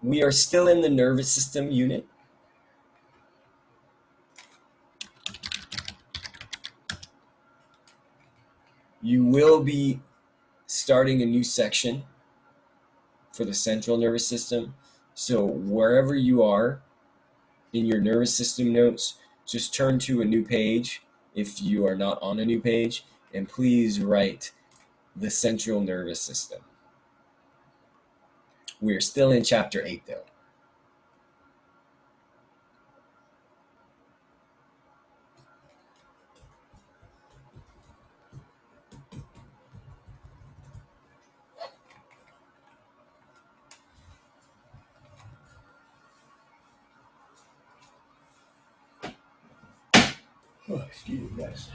We are still in the nervous system unit. You will be starting a new section for the central nervous system. So wherever you are in your nervous system notes, just turn to a new page if you are not on a new page, and please write the central nervous system. We're still in chapter 8 though. Oh, excuse me, guys.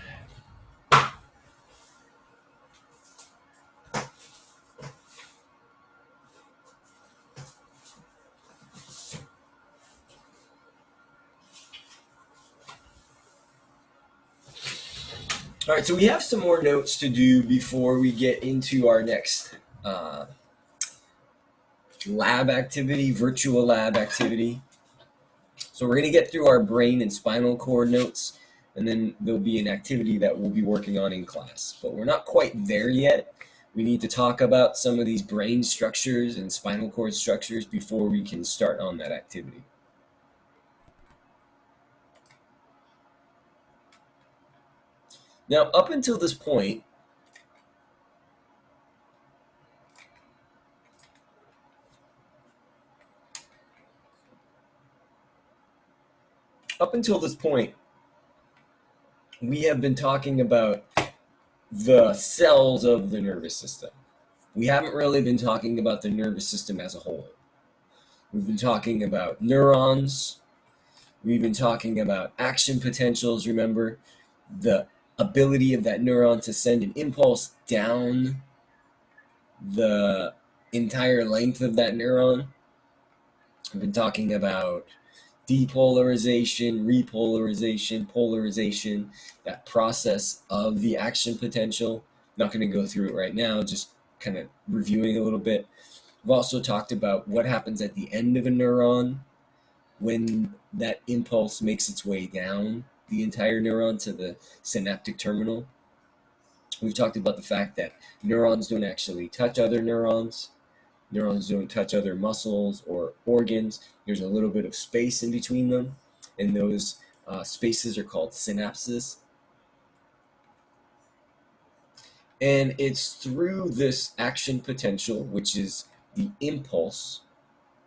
All right, so we have some more notes to do before we get into our next lab activity, virtual lab activity. So we're going to get through our brain and spinal cord notes, and then there'll be an activity that we'll be working on in class. But we're not quite there yet. We need to talk about some of these brain structures and spinal cord structures before we can start on that activity. Now, up until this point, we have been talking about the cells of the nervous system. We haven't really been talking about the nervous system as a whole. We've been talking about neurons. We've been talking about action potentials. Remember, the ability of that neuron to send an impulse down the entire length of that neuron. We've been talking about depolarization, repolarization, polarization, that process of the action potential. Not going to go through it right now, just kind of reviewing a little bit. We've also talked about what happens at the end of a neuron when that impulse makes its way down the entire neuron to the synaptic terminal. We've talked about the fact that neurons don't actually touch other neurons. Neurons don't touch other muscles or organs. There's a little bit of space in between them, and those spaces are called synapses. And it's through this action potential, which is the impulse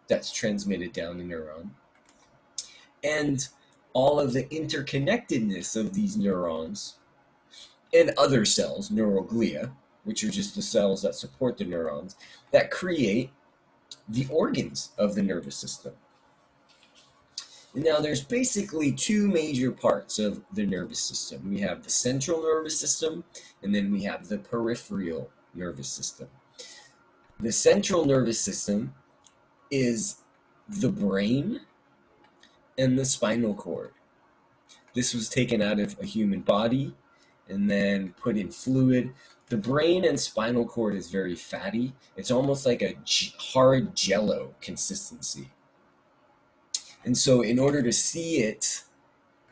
that's transmitted down the neuron, and all of the interconnectedness of these neurons and other cells, neuroglia, which are just the cells that support the neurons, that create the organs of the nervous system. Now, there's basically two major parts of the nervous system. We have the central nervous system, and then we have the peripheral nervous system. The central nervous system is the brain and the spinal cord. This was taken out of a human body and then put in fluid. The brain and spinal cord is very fatty. It's almost like a hard jello consistency. And so in order to see it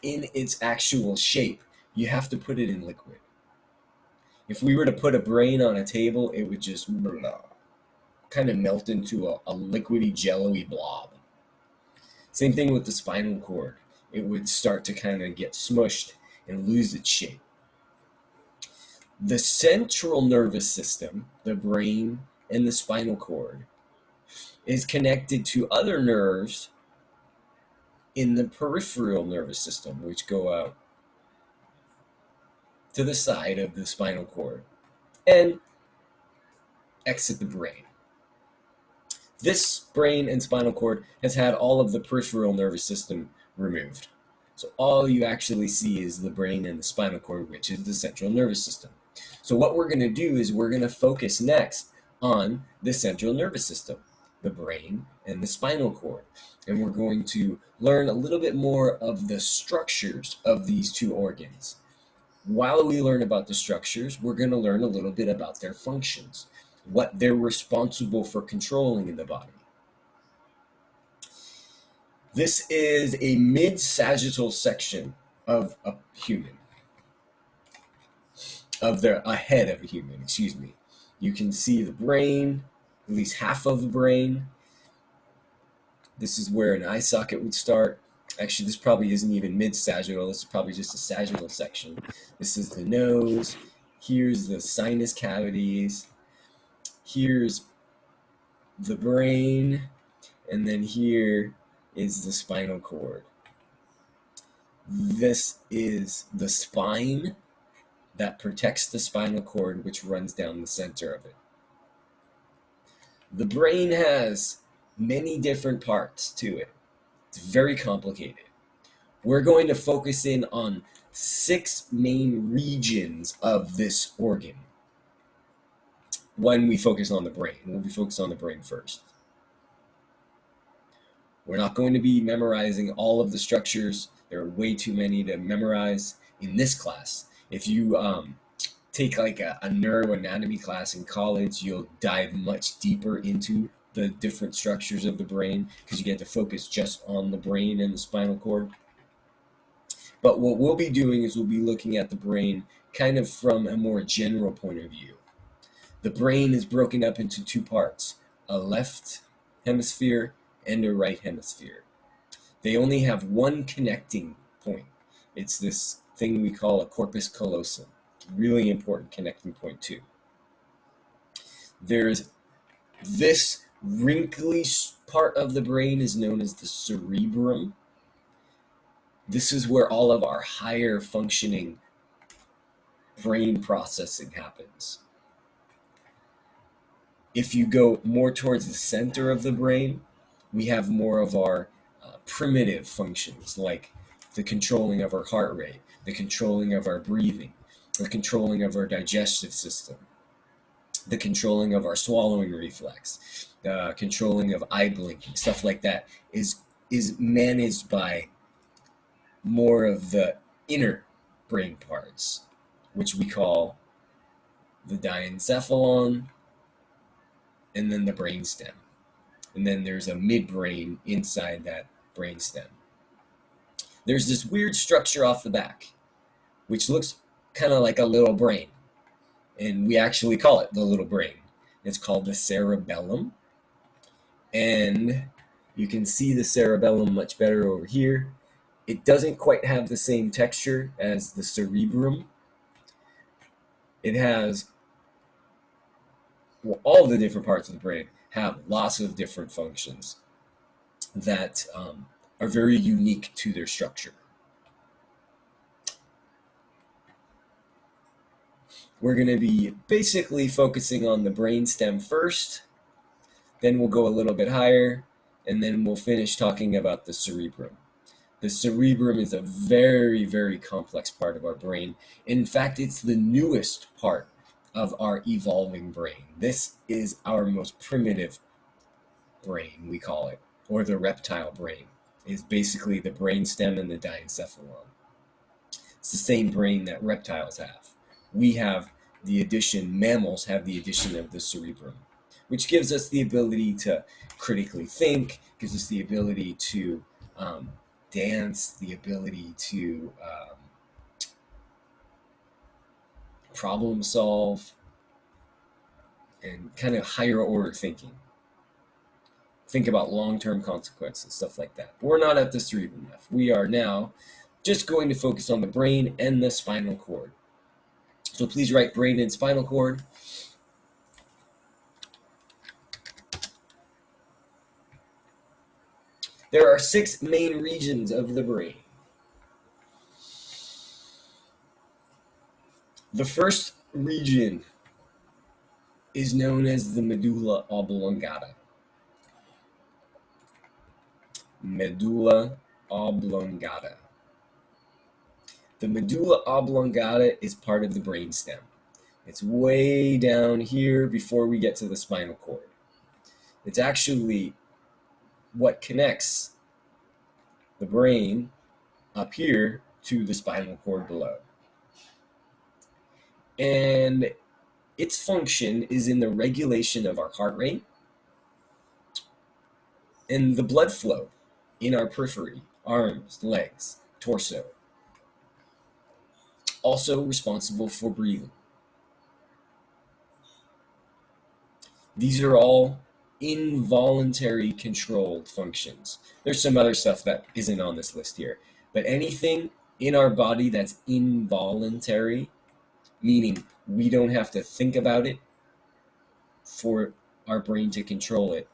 in its actual shape, you have to put it in liquid. If we were to put a brain on a table, it would just kind of melt into a liquidy, jello-y blob. Same thing with the spinal cord. It would start to kind of get smushed and lose its shape. The central nervous system, the brain and the spinal cord, is connected to other nerves in the peripheral nervous system, which go out to the side of the spinal cord and exit the brain. This brain and spinal cord has had all of the peripheral nervous system removed. So all you actually see is the brain and the spinal cord, which is the central nervous system. So what we're going to do is we're going to focus next on the central nervous system, the brain and the spinal cord. And we're going to learn a little bit more of the structures of these two organs. While we learn about the structures, we're going to learn a little bit about their functions, what they're responsible for controlling in the body. This is a mid-sagittal section of a human, a head of a human, excuse me. You can see the brain, at least half of the brain. This is where an eye socket would start. Actually, this probably isn't even mid-sagittal. This is probably just a sagittal section. This is the nose. Here's the sinus cavities. Here's the brain. And then here is the spinal cord. This is the spine that protects the spinal cord, which runs down the center of it. The brain has many different parts to it. It's very complicated. We're going to focus in on 6 main regions of this organ when we focus on the brain. We'll be focused on the brain first. We're not going to be memorizing all of the structures. There are way too many to memorize in this class. If you take like a neuroanatomy class in college, you'll dive much deeper into the different structures of the brain because you get to focus just on the brain and the spinal cord. But what we'll be doing is we'll be looking at the brain kind of from a more general point of view. The brain is broken up into 2 parts, a left hemisphere and a right hemisphere. They only have one connecting point. It's this thing we call a corpus callosum. Really important connecting point too. There's this wrinkly part of the brain is known as the cerebellum. This is where all of our higher functioning brain processing happens. If you go more towards the center of the brain, we have more of our primitive functions, like the controlling of our heart rate, the controlling of our breathing, the controlling of our digestive system, the controlling of our swallowing reflex, the controlling of eye blinking, stuff like that is managed by more of the inner brain parts, which we call the diencephalon, and then the brainstem. And then there's a midbrain inside that brainstem. There's this weird structure off the back, which looks kind of like a little brain. And we actually call it the little brain. It's called the cerebellum. And you can see the cerebellum much better over here. It doesn't quite have the same texture as the cerebrum. It has, well, all the different parts of the brain have lots of different functions that are very unique to their structure. We're going to be basically focusing on the brainstem first, then we'll go a little bit higher, and then we'll finish talking about the cerebrum. The cerebrum is a very, very complex part of our brain. In fact, it's the newest part of our evolving brain. This is our most primitive brain, we call it, or the reptile brain. Is basically the brainstem and the diencephalon. It's the same brain that reptiles have. We have the addition, mammals have the addition of the cerebrum, which gives us the ability to critically think, gives us the ability to dance, the ability to problem solve, and kind of higher order thinking. Think about long-term consequences, stuff like that. We're not at the cerebrum enough. We are now just going to focus on the brain and the spinal cord. So please write brain and spinal cord. There are 6 main regions of the brain. The first region is known as the medulla oblongata. Medulla oblongata. The medulla oblongata is part of the brainstem. It's way down here before we get to the spinal cord. It's actually what connects the brain up here to the spinal cord below. And its function is in the regulation of our heart rate and the blood flow in our periphery, arms, legs, torso. Also responsible for breathing. These are all involuntary controlled functions. There's some other stuff that isn't on this list here, but anything in our body that's involuntary, meaning we don't have to think about it for our brain to control it,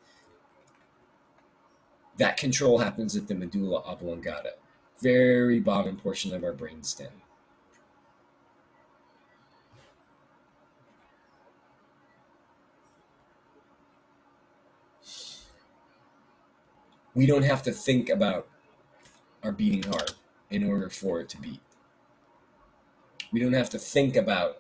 that control happens at the medulla oblongata, very bottom portion of our brainstem. We don't have to think about our beating heart in order for it to beat. We don't have to think about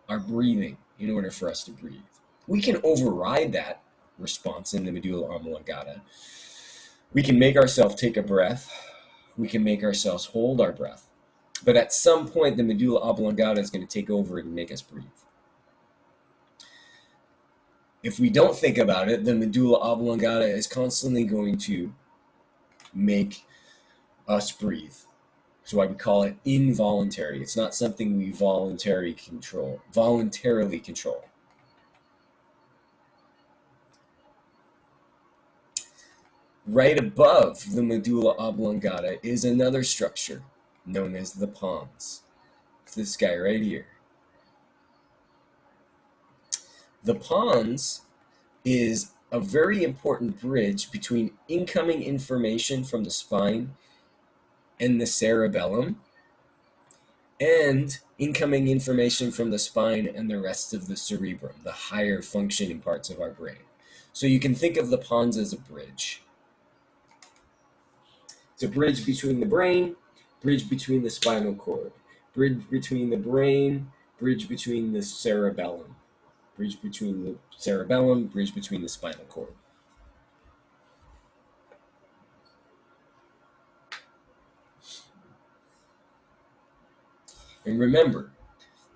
our breathing in order for us to breathe. We can override that response in the medulla oblongata. We can make ourselves take a breath. We can make ourselves hold our breath. But at some point, the medulla oblongata is going to take over and make us breathe. If we don't think about it, the medulla oblongata is constantly going to make us breathe. That's why we call it involuntary. It's not something we voluntarily control. Right above the medulla oblongata is another structure known as the pons. It's this guy right here. The pons is a very important bridge between incoming information from the spine and the cerebellum, and incoming information from the spine and the rest of the cerebrum, the higher functioning parts of our brain. So you can think of the pons as a bridge. It's a bridge between the brain, bridge between the spinal cord, bridge between the brain, bridge between the cerebellum, bridge between the cerebellum, bridge between the spinal cord. And remember,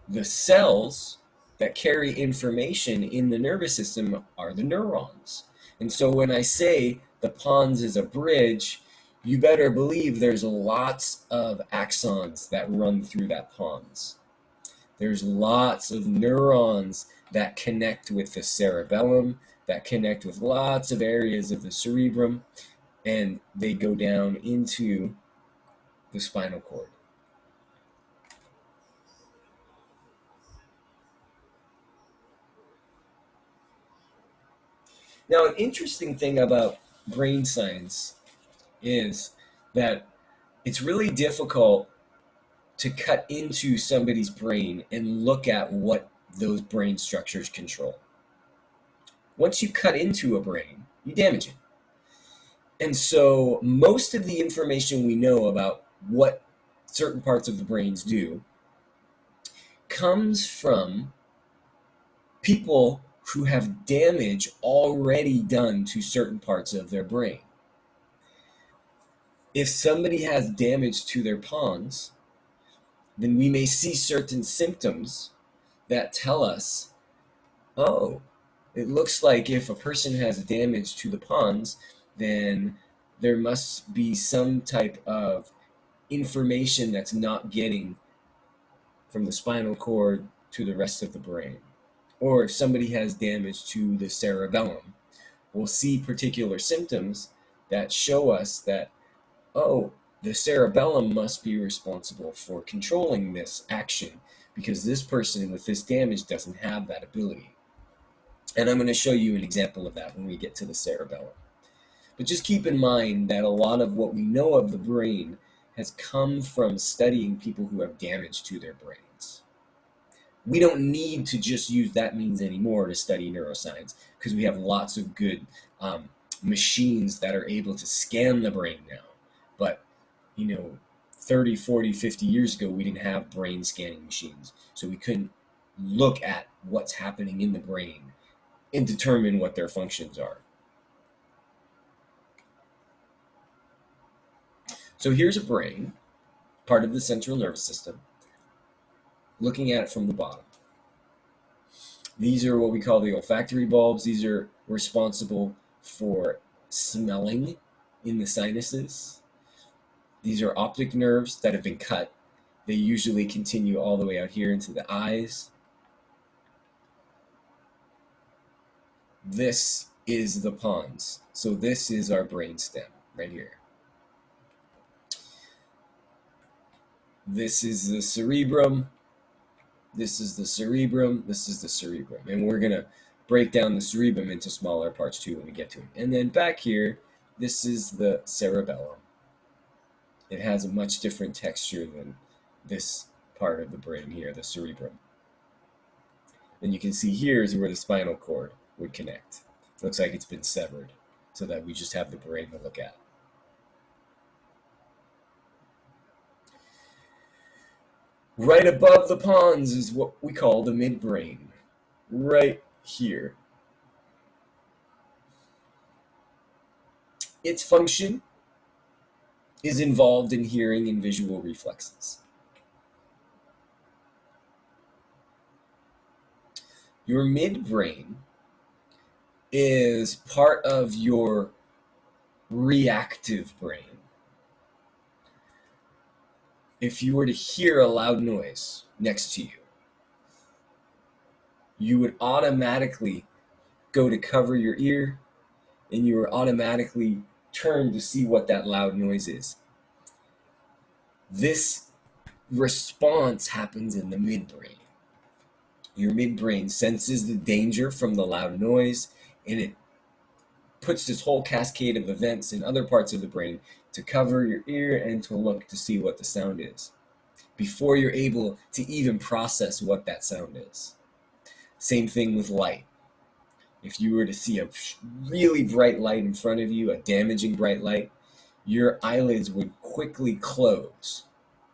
the cells that carry information in the nervous system are the neurons. And so when I say the pons is a bridge, you better believe there's lots of axons that run through that pons. There's lots of neurons that connect with the cerebellum, that connect with lots of areas of the cerebrum, and they go down into the spinal cord. Now, an interesting thing about brain science is that it's really difficult to cut into somebody's brain and look at what those brain structures control. Once you cut into a brain, you damage it. And so most of the information we know about what certain parts of the brains do comes from people who have damage already done to certain parts of their brain. If somebody has damage to their pons, then we may see certain symptoms that tell us, oh, it looks like if a person has damage to the pons, then there must be some type of information that's not getting from the spinal cord to the rest of the brain. Or if somebody has damage to the cerebellum, we'll see particular symptoms that show us that, oh, the cerebellum must be responsible for controlling this action because this person with this damage doesn't have that ability. And I'm going to show you an example of that when we get to the cerebellum. But just keep in mind that a lot of what we know of the brain has come from studying people who have damage to their brains. We don't need to just use that means anymore to study neuroscience because we have lots of good machines that are able to scan the brain now. But, 30, 40, 50 years ago, we didn't have brain scanning machines. So we couldn't look at what's happening in the brain and determine what their functions are. So here's a brain, part of the central nervous system, looking at it from the bottom. These are what we call the olfactory bulbs. These are responsible for smelling in the sinuses. These are optic nerves that have been cut. They usually continue all the way out here into the eyes. This is the pons. So this is our brainstem right here. This is the cerebrum. This is the cerebrum. This is the cerebrum. And we're going to break down the cerebrum into smaller parts too when we get to it. And then back here, this is the cerebellum. It has a much different texture than this part of the brain here, the cerebrum. And you can see here is where the spinal cord would connect. It looks like it's been severed so that we just have the brain to look at. Right above the pons is what we call the midbrain, right here. Its function is involved in hearing and visual reflexes. Your midbrain is part of your reactive brain. If you were to hear a loud noise next to you, you would automatically go to cover your ear, and you would automatically turn to see what that loud noise is. This response happens in the midbrain. Your midbrain senses the danger from the loud noise, and it puts this whole cascade of events in other parts of the brain to cover your ear and to look to see what the sound is before you're able to even process what that sound is. Same thing with light. If you were to see a really bright light in front of you, a damaging bright light, your eyelids would quickly close.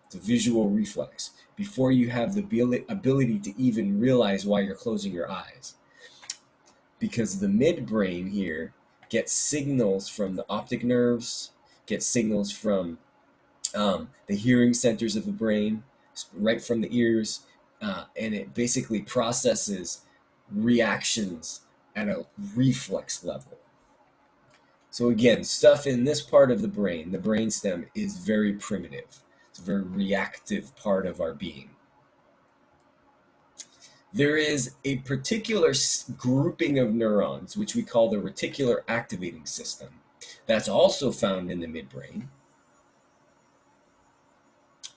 It's a visual reflex before you have the ability to even realize why you're closing your eyes. Because the midbrain here gets signals from the optic nerves, gets signals from the hearing centers of the brain, right from the ears, and it basically processes reactions at a reflex level. So again, stuff in this part of the brain, the brainstem, is very primitive. It's a very reactive part of our being. There is a particular grouping of neurons, which we call the reticular activating system, that's also found in the midbrain.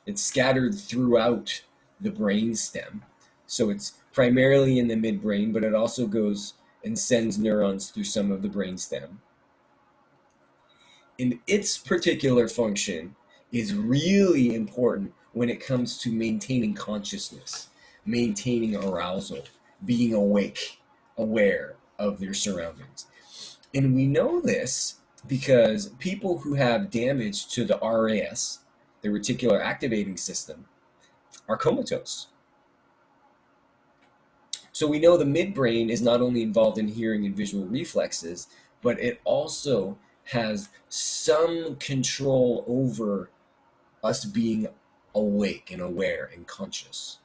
It's scattered throughout the brainstem, so it's primarily in the midbrain, but it also goes and sends neurons through some of the brainstem. And its particular function is really important when it comes to maintaining consciousness, maintaining arousal, being awake, aware of their surroundings. And we know this because people who have damage to the RAS, the reticular activating system, are comatose. So we know the midbrain is not only involved in hearing and visual reflexes, but it also has some control over us being awake and aware and conscious.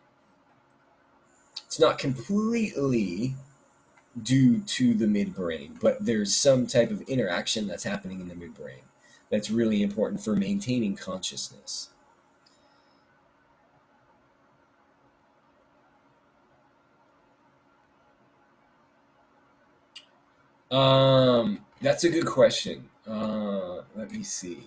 It's not completely due to the midbrain, but there's some type of interaction that's happening in the midbrain that's really important for maintaining consciousness. That's a good question. Let me see.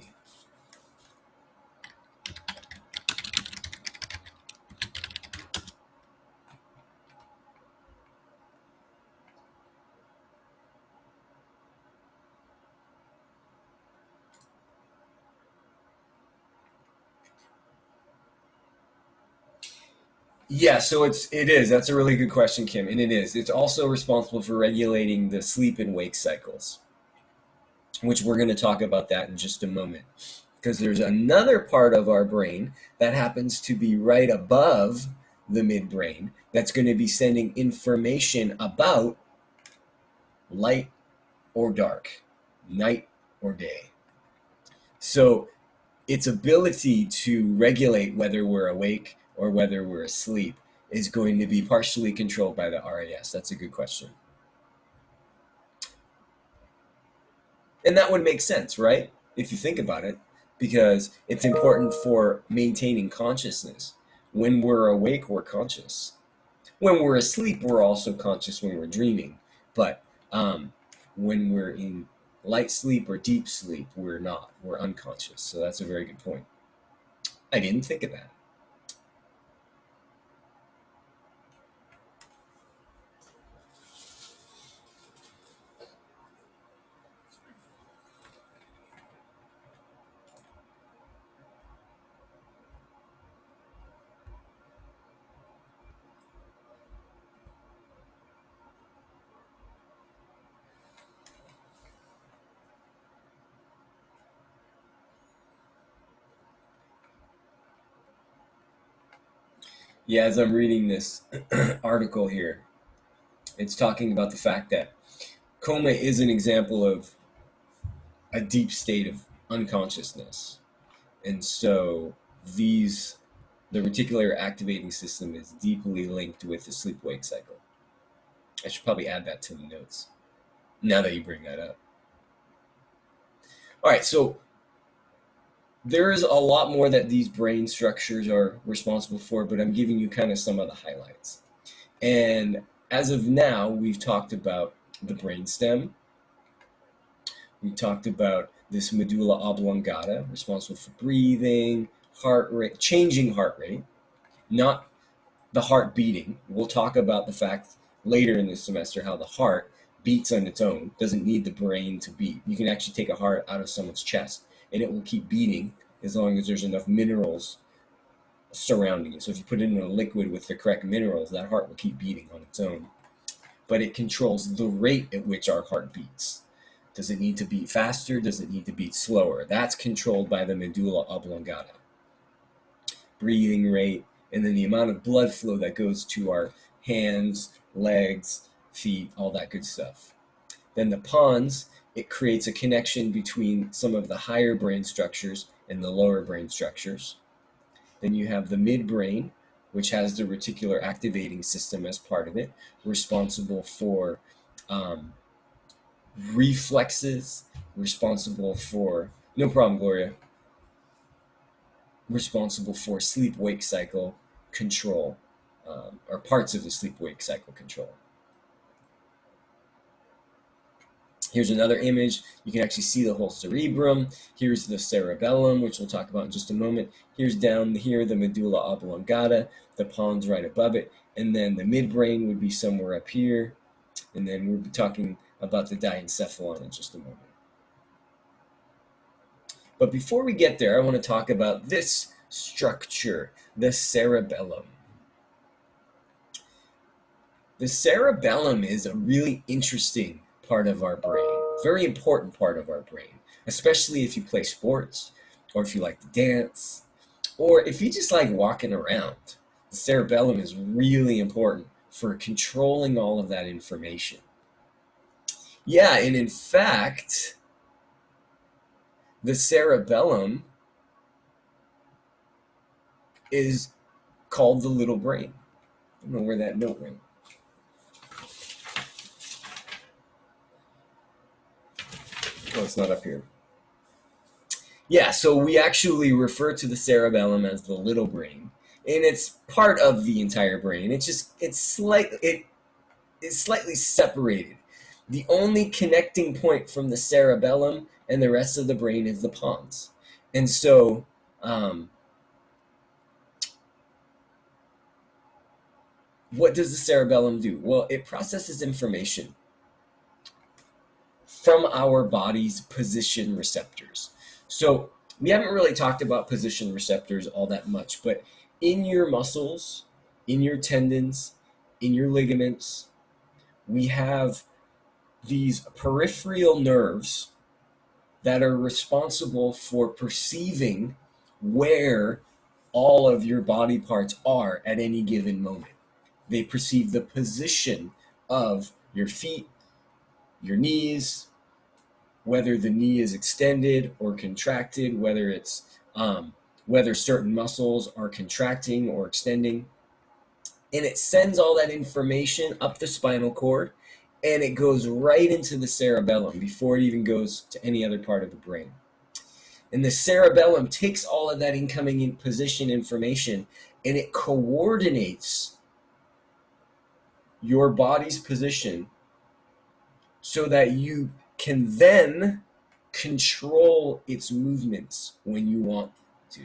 Yeah, so it is. That's a really good question, Kim, and it is. It's also responsible for regulating the sleep and wake cycles, which we're going to talk about that in just a moment. Because there's another part of our brain that happens to be right above the midbrain that's going to be sending information about light or dark, night or day. So its ability to regulate whether we're awake or whether we're asleep is going to be partially controlled by the RAS. That's a good question. And that would make sense, right? if you think about it, because it's important for maintaining consciousness. When we're awake, we're conscious. When we're asleep, we're also conscious when we're dreaming. But when we're in light sleep or deep sleep, we're not. We're unconscious. So that's a very good point. I didn't think of that. Yeah, as I'm reading this article here, it's talking about the fact that coma is an example of a deep state of unconsciousness. And so these the reticular activating system is deeply linked with the sleep-wake cycle. I should probably add that to the notes now that you bring that up. All right, so there is a lot more that these brain structures are responsible for, but I'm giving you kind of some of the highlights. And as of now, we've talked about the brainstem. We talked about this medulla oblongata, responsible for breathing, heart rate, changing heart rate, not the heart beating. We'll talk about the fact later in this semester how the heart beats on its own, doesn't need the brain to beat. You can actually take a heart out of someone's chest and it will keep beating as long as there's enough minerals surrounding it. So if you put it in a liquid with the correct minerals, that heart will keep beating on its own. But it controls the rate at which our heart beats. Does it need to beat faster? Does it need to beat slower? That's controlled by the medulla oblongata. Breathing rate, and then the amount of blood flow that goes to our hands, legs, feet, all that good stuff. Then the pons, it creates a connection between some of the higher brain structures and the lower brain structures. Then you have the midbrain, which has the reticular activating system as part of it, responsible for reflexes, responsible for, no problem, Gloria, responsible for sleep-wake cycle control, or parts of the sleep-wake cycle control. Here's another image. You can actually see the whole cerebrum. Here's the cerebellum, which we'll talk about in just a moment. Here's down here the medulla oblongata, the pons right above it, and then the midbrain would be somewhere up here. And then we'll be talking about the diencephalon in just a moment. But before we get there, I want to talk about this structure, the cerebellum. The cerebellum is a really interesting part of our brain, very important part of our brain, especially if you play sports, or if you like to dance, or if you just like walking around. The cerebellum is really important for controlling all of that information. Yeah, and in fact, the cerebellum is called the little brain. I don't know where that note went. Oh, it's not up here. Yeah, so we actually refer to the cerebellum as the little brain, and it's part of the entire brain. It's slightly separated. The only connecting point from the cerebellum and the rest of the brain is the pons. And so what does the cerebellum do? Well, it processes information from our body's position receptors. So we haven't really talked about position receptors all that much, but in your muscles, in your tendons, in your ligaments, we have these peripheral nerves that are responsible for perceiving where all of your body parts are at any given moment. They perceive the position of your feet, your knees, whether the knee is extended or contracted, whether certain muscles are contracting or extending. And it sends all that information up the spinal cord, and it goes right into the cerebellum before it even goes to any other part of the brain. And the cerebellum takes all of that incoming in position information and it coordinates your body's position so that you can then control its movements when you want to.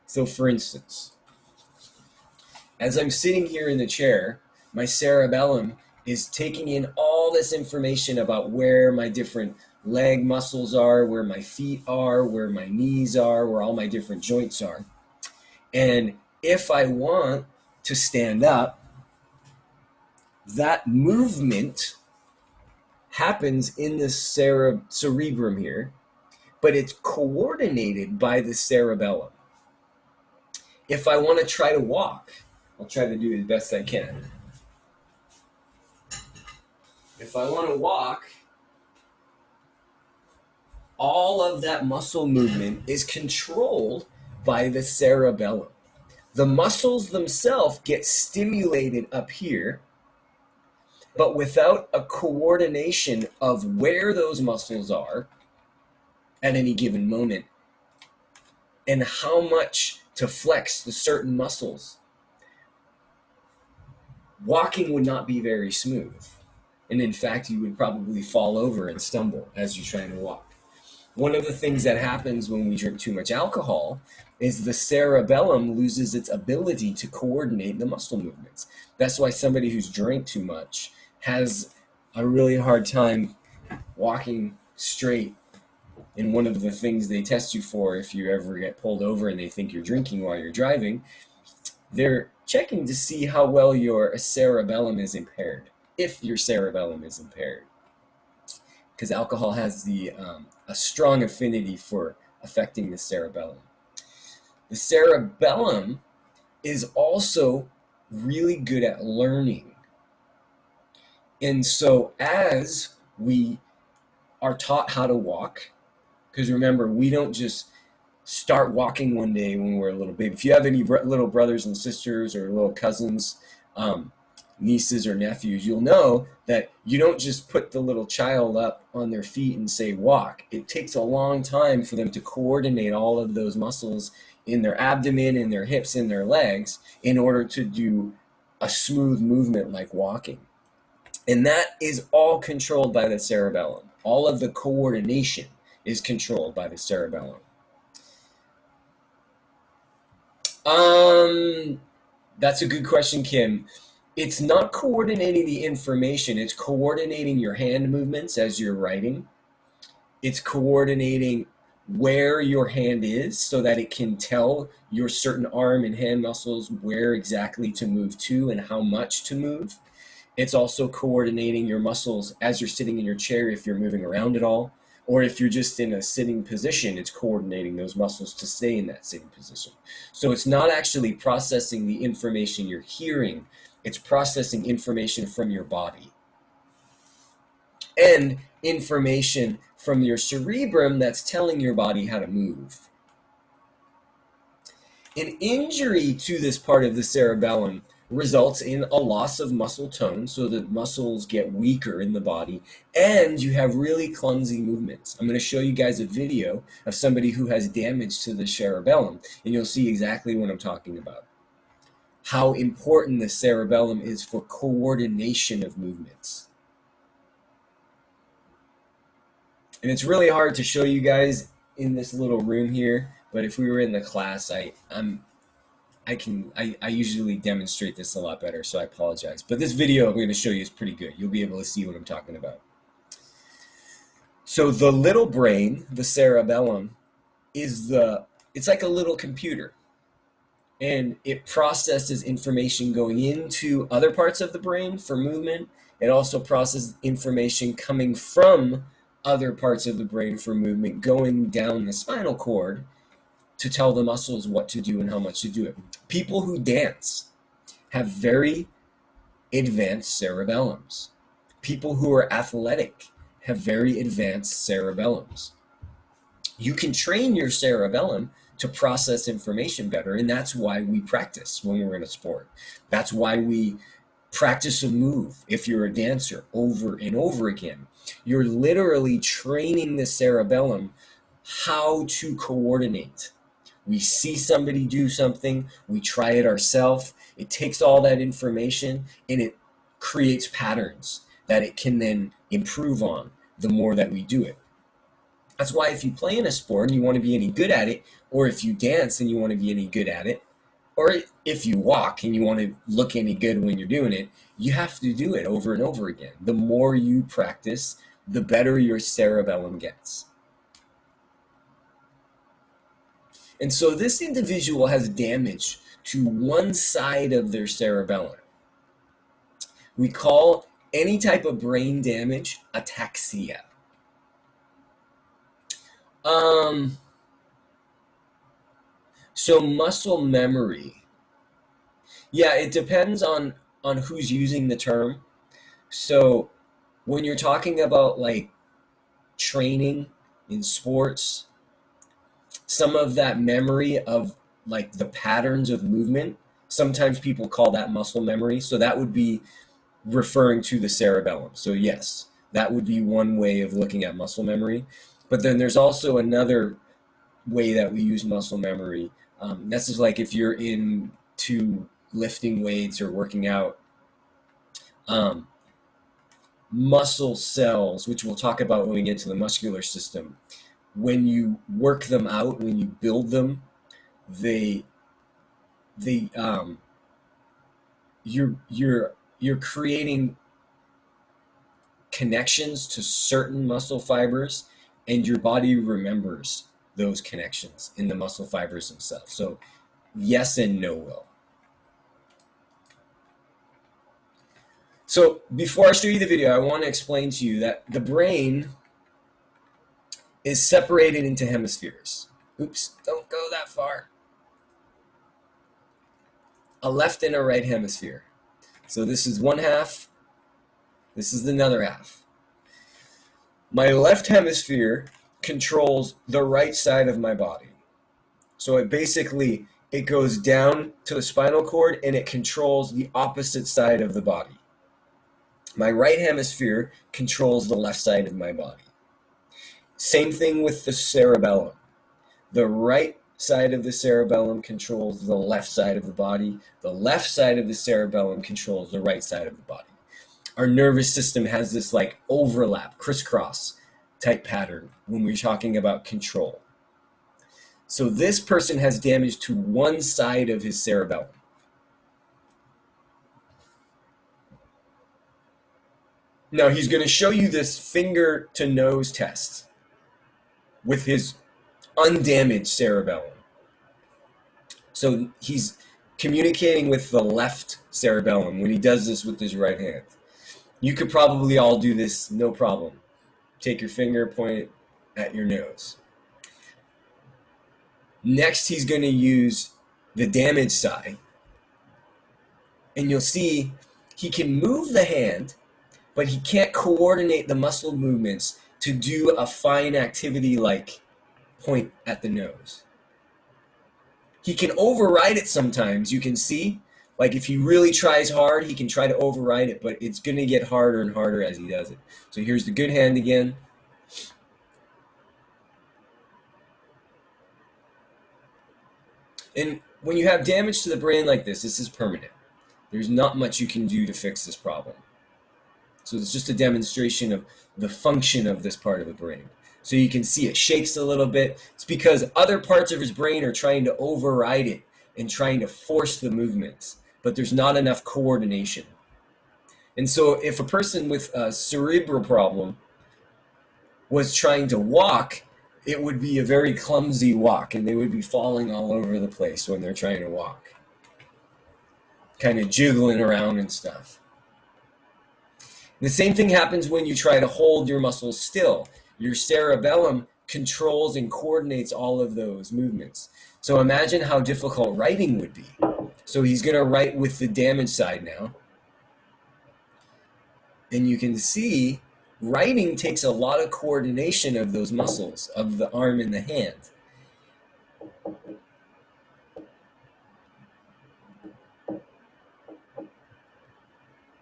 So for instance, as I'm sitting here in the chair, my cerebellum is taking in all this information about where my different leg muscles are, where my feet are, where my knees are, where all my different joints are. And if I want to stand up, that movement happens in the cerebrum here, but it's coordinated by the cerebellum. If I want to try to walk, I'll try to do it as best I can. If I want to walk, all of that muscle movement is controlled by the cerebellum. The muscles themselves get stimulated up here, but without a coordination of where those muscles are at any given moment and how much to flex the certain muscles, walking would not be very smooth. And in fact, you would probably fall over and stumble as you're trying to walk. One of the things that happens when we drink too much alcohol is the cerebellum loses its ability to coordinate the muscle movements. That's why somebody who's drank too much has a really hard time walking straight. And one of the things they test you for if you ever get pulled over and they think you're drinking while you're driving, they're checking to see how well your cerebellum is impaired, if your cerebellum is impaired. Because alcohol has a strong affinity for affecting the cerebellum. The cerebellum is also really good at learning. And so as we are taught how to walk, because remember, we don't just start walking one day when we're a little baby. If you have any little brothers and sisters or little cousins, nieces or nephews, you'll know that you don't just put the little child up on their feet and say walk. It takes a long time for them to coordinate all of those muscles in their abdomen, in their hips, in their legs in order to do a smooth movement like walking. And that is all controlled by the cerebellum. All of the coordination is controlled by the cerebellum. That's a good question, Kim. It's not coordinating the information, it's coordinating your hand movements as you're writing. It's coordinating where your hand is so that it can tell your certain arm and hand muscles where exactly to move to and how much to move. It's also coordinating your muscles as you're sitting in your chair if you're moving around at all, or if you're just in a sitting position, it's coordinating those muscles to stay in that sitting position. So it's not actually processing the information you're hearing, it's processing information from your body and information from your cerebrum that's telling your body how to move. An injury to this part of the cerebellum results in a loss of muscle tone, so the muscles get weaker in the body, and you have really clumsy movements. I'm going to show you guys a video of somebody who has damage to the cerebellum, and you'll see exactly what I'm talking about. How important the cerebellum is for coordination of movements. And it's really hard to show you guys in this little room here, but if we were in the class, I usually demonstrate this a lot better, so I apologize. But this video I'm going to show you is pretty good. You'll be able to see what I'm talking about. So the little brain, the cerebellum, it's like a little computer. And it processes information going into other parts of the brain for movement. It also processes information coming from other parts of the brain for movement, going down the spinal cord to tell the muscles what to do and how much to do it. People who dance have very advanced cerebellums. People who are athletic have very advanced cerebellums. You can train your cerebellum to process information better, and that's why we practice when we're in a sport. That's why we practice a move if you're a dancer over and over again. You're literally training the cerebellum how to coordinate. We see somebody do something, we try it ourselves, it takes all that information and it creates patterns that it can then improve on the more that we do it. That's why if you play in a sport and you want to be any good at it, or if you dance and you want to be any good at it, or if you walk and you want to look any good when you're doing it, you have to do it over and over again. The more you practice, the better your cerebellum gets. And so this individual has damage to one side of their cerebellum. We call any type of brain damage ataxia. So muscle memory. Yeah, it depends on who's using the term. So when you're talking about like training in sports, some of that memory of like the patterns of movement, sometimes people call that muscle memory. So that would be referring to the cerebellum. So yes, that would be one way of looking at muscle memory. But then there's also another way that we use muscle memory. This is like if you're into lifting weights or working out, muscle cells, which we'll talk about when we get to the muscular system, when you work them out, when you build them, you're creating connections to certain muscle fibers, and your body remembers those connections in the muscle fibers themselves. So yes and no, Will. So before I show you the video, I want to explain to you that the brain is separated into hemispheres. Oops, don't go that far. A left and a right hemisphere. So this is one half, this is another half. My left hemisphere controls the right side of my body. So it goes down to the spinal cord and it controls the opposite side of the body. My right hemisphere controls the left side of my body. Same thing with the cerebellum. The right side of the cerebellum controls the left side of the body. The left side of the cerebellum controls the right side of the body. Our nervous system has this like overlap, crisscross type pattern when we're talking about control. So this person has damage to one side of his cerebellum. Now he's going to show you this finger to nose test with his undamaged cerebellum. So he's communicating with the left cerebellum when he does this with his right hand. You could probably all do this, no problem. Take your finger, point it at your nose. Next, he's going to use the damaged side. And you'll see he can move the hand, but he can't coordinate the muscle movements to do a fine activity like point at the nose. He can override it sometimes, you can see. Like if he really tries hard, he can try to override it, but it's going to get harder and harder as he does it. So here's the good hand again. And when you have damage to the brain like this is permanent. There's not much you can do to fix this problem. So it's just a demonstration of the function of this part of the brain. So you can see it shakes a little bit. It's because other parts of his brain are trying to override it and trying to force the movements, but there's not enough coordination. And so if a person with a cerebral problem was trying to walk, it would be a very clumsy walk, and they would be falling all over the place when they're trying to walk, kind of jiggling around and stuff. The same thing happens when you try to hold your muscles still. Your cerebellum controls and coordinates all of those movements. So imagine how difficult writing would be. So he's going to write with the damaged side now. And you can see writing takes a lot of coordination of those muscles, of the arm and the hand.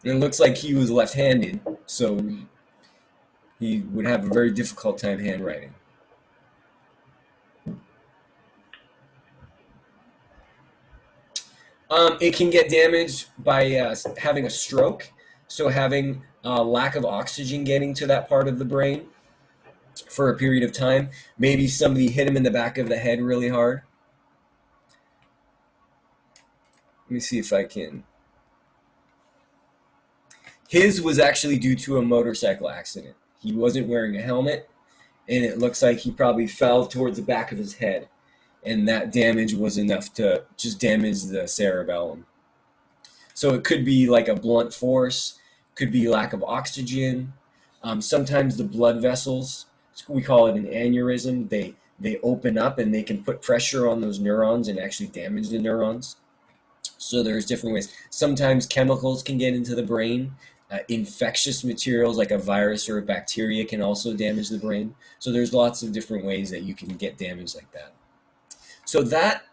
And it looks like he was left-handed, so he would have a very difficult time handwriting. It can get damaged by having a stroke, so having lack of oxygen getting to that part of the brain for a period of time. Maybe somebody hit him in the back of the head really hard. Let me see if I can. His was actually due to a motorcycle accident. He wasn't wearing a helmet, and it looks like he probably fell towards the back of his head, and that damage was enough to just damage the cerebellum. So it could be like a blunt force, could be lack of oxygen. Sometimes the blood vessels, we call it an aneurysm, they open up and they can put pressure on those neurons and actually damage the neurons. So there's different ways. Sometimes chemicals can get into the brain. Infectious materials like a virus or a bacteria can also damage the brain. So there's lots of different ways that you can get damage like that. So that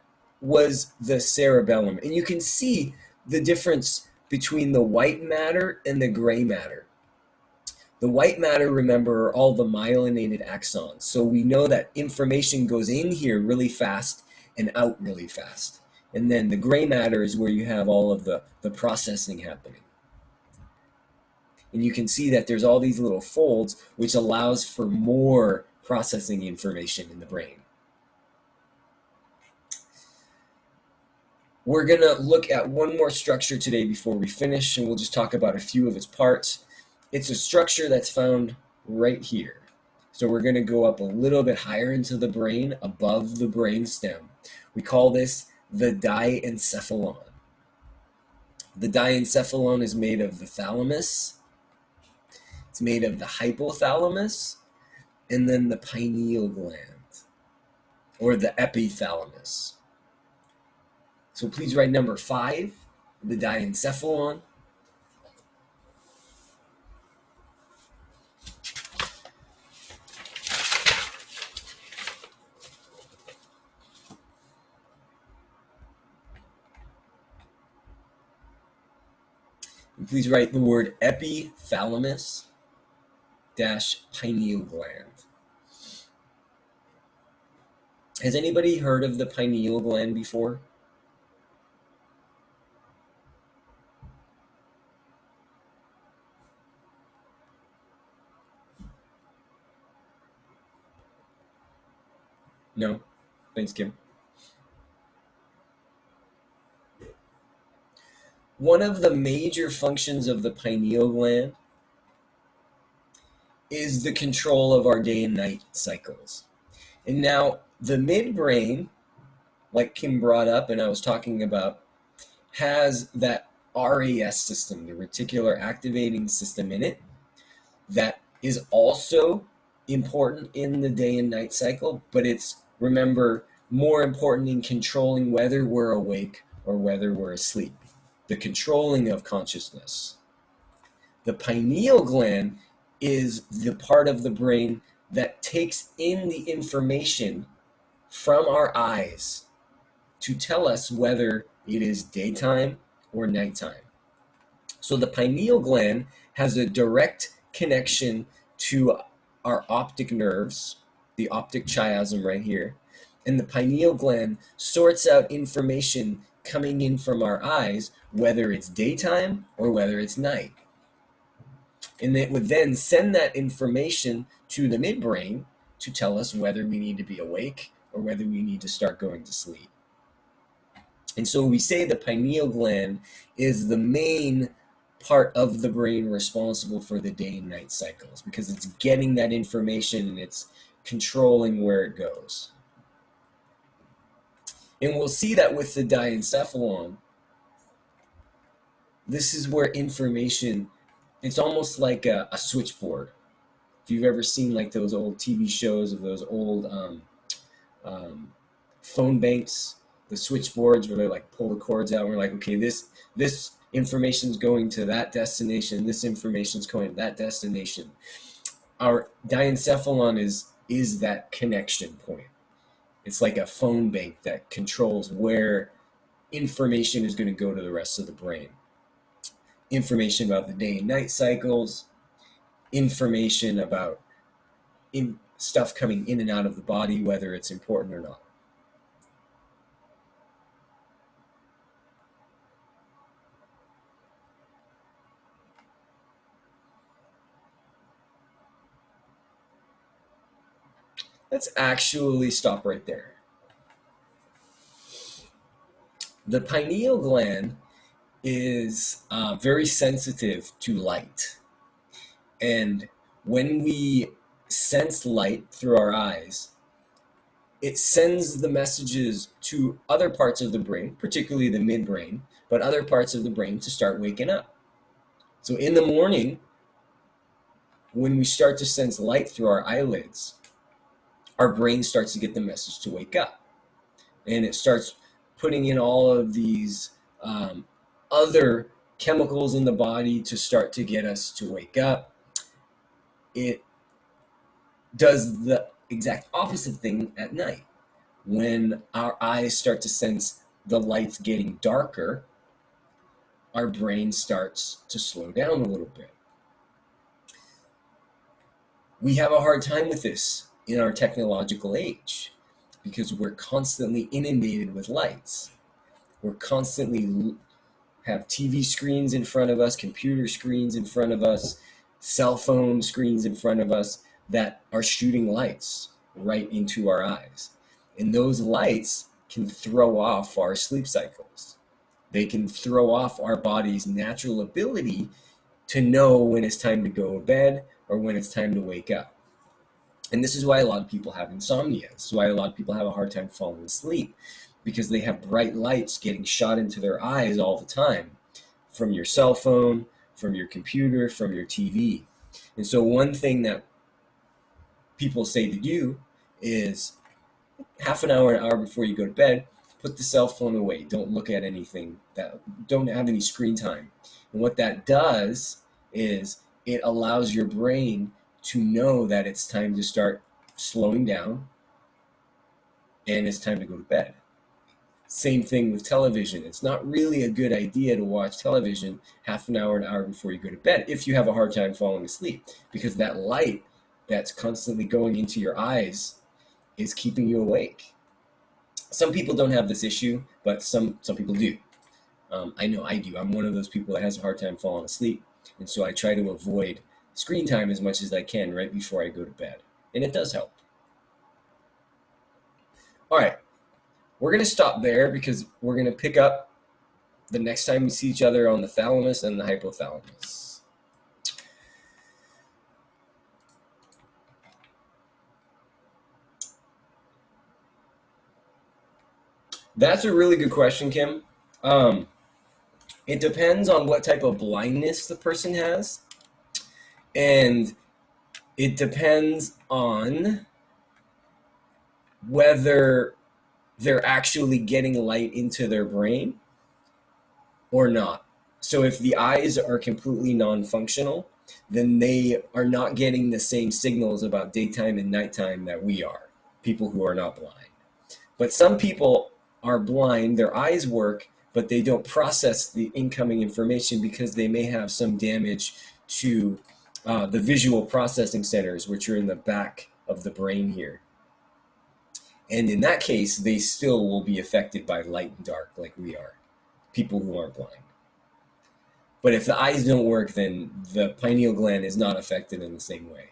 was the cerebellum. And you can see the difference between the white matter and the gray matter. The white matter, remember, are all the myelinated axons. So we know that information goes in here really fast and out really fast. And then the gray matter is where you have all of the processing happening. And you can see that there's all these little folds, which allows for more processing information in the brain. We're going to look at one more structure today before we finish, and we'll just talk about a few of its parts. It's a structure that's found right here. So we're going to go up a little bit higher into the brain, above the brain stem. We call this the diencephalon. The diencephalon is made of the thalamus, it's made of the hypothalamus, and then the pineal gland, or the epithalamus. So please write number 5, the diencephalon. And please write the word epithalamus dash pineal gland. Has anybody heard of the pineal gland before? No? Thanks, Kim. One of the major functions of the pineal gland is the control of our day and night cycles. And now the midbrain, like Kim brought up and I was talking about, has that RAS system, the reticular activating system in it, that is also important in the day and night cycle, but it's, remember, more important in controlling whether we're awake or whether we're asleep, the controlling of consciousness. The pineal gland is the part of the brain that takes in the information from our eyes to tell us whether it is daytime or nighttime. So the pineal gland has a direct connection to our optic nerves, the optic chiasm right here, and the pineal gland sorts out information coming in from our eyes, whether it's daytime or whether it's night. And it would then send that information to the midbrain to tell us whether we need to be awake or whether we need to start going to sleep. And so we say the pineal gland is the main part of the brain responsible for the day and night cycles because it's getting that information and it's controlling where it goes. And we'll see that with the diencephalon. This is where information, it's almost like a switchboard. If you've ever seen like those old TV shows of those old phone banks, the switchboards where they like pull the cords out and we're like, okay, this information's going to that destination, this information's going to that destination. Our diencephalon is that connection point. It's like a phone bank that controls where information is going to go to the rest of the brain. Information about the day and night cycles, information about stuff coming in and out of the body, whether it's important or not. Let's actually stop right there. The pineal gland is very sensitive to light. And when we sense light through our eyes, it sends the messages to other parts of the brain, particularly the midbrain, but other parts of the brain to start waking up. So in the morning, when we start to sense light through our eyelids, our brain starts to get the message to wake up. And it starts putting in all of these other chemicals in the body to start to get us to wake up. It does the exact opposite thing at night. When our eyes start to sense the lights getting darker, our brain starts to slow down a little bit. We have a hard time with this in our technological age because we're constantly inundated with lights. We're constantly have TV screens in front of us, computer screens in front of us, cell phone screens in front of us that are shooting lights right into our eyes. And those lights can throw off our sleep cycles. They can throw off our body's natural ability to know when it's time to go to bed or when it's time to wake up. And this is why a lot of people have insomnia. This is why a lot of people have a hard time falling asleep, because they have bright lights getting shot into their eyes all the time from your cell phone, from your computer, from your TV. And so one thing that people say to do is half an hour before you go to bed, put the cell phone away. Don't look at anything. Don't have any screen time. And what that does is it allows your brain to know that it's time to start slowing down and it's time to go to bed. Same thing with television. It's not really a good idea to watch television half an hour before you go to bed if you have a hard time falling asleep, because that light that's constantly going into your eyes is keeping you awake. Some people don't have this issue, but some people do. I know I do. I'm one of those people that has a hard time falling asleep, and so I try to avoid screen time as much as I can right before I go to bed, and it does help. All right, we're going to stop there because we're going to pick up the next time we see each other on the thalamus and the hypothalamus. That's a really good question, Kim. It depends on what type of blindness the person has, and it depends on whether they're actually getting light into their brain or not. So if the eyes are completely non-functional, then they are not getting the same signals about daytime and nighttime that we are, people who are not blind. But some people are blind, their eyes work, but they don't process the incoming information because they may have some damage to the visual processing centers, which are in the back of the brain here. And in that case, they still will be affected by light and dark like we are, people who aren't blind. But if the eyes don't work, then the pineal gland is not affected in the same way.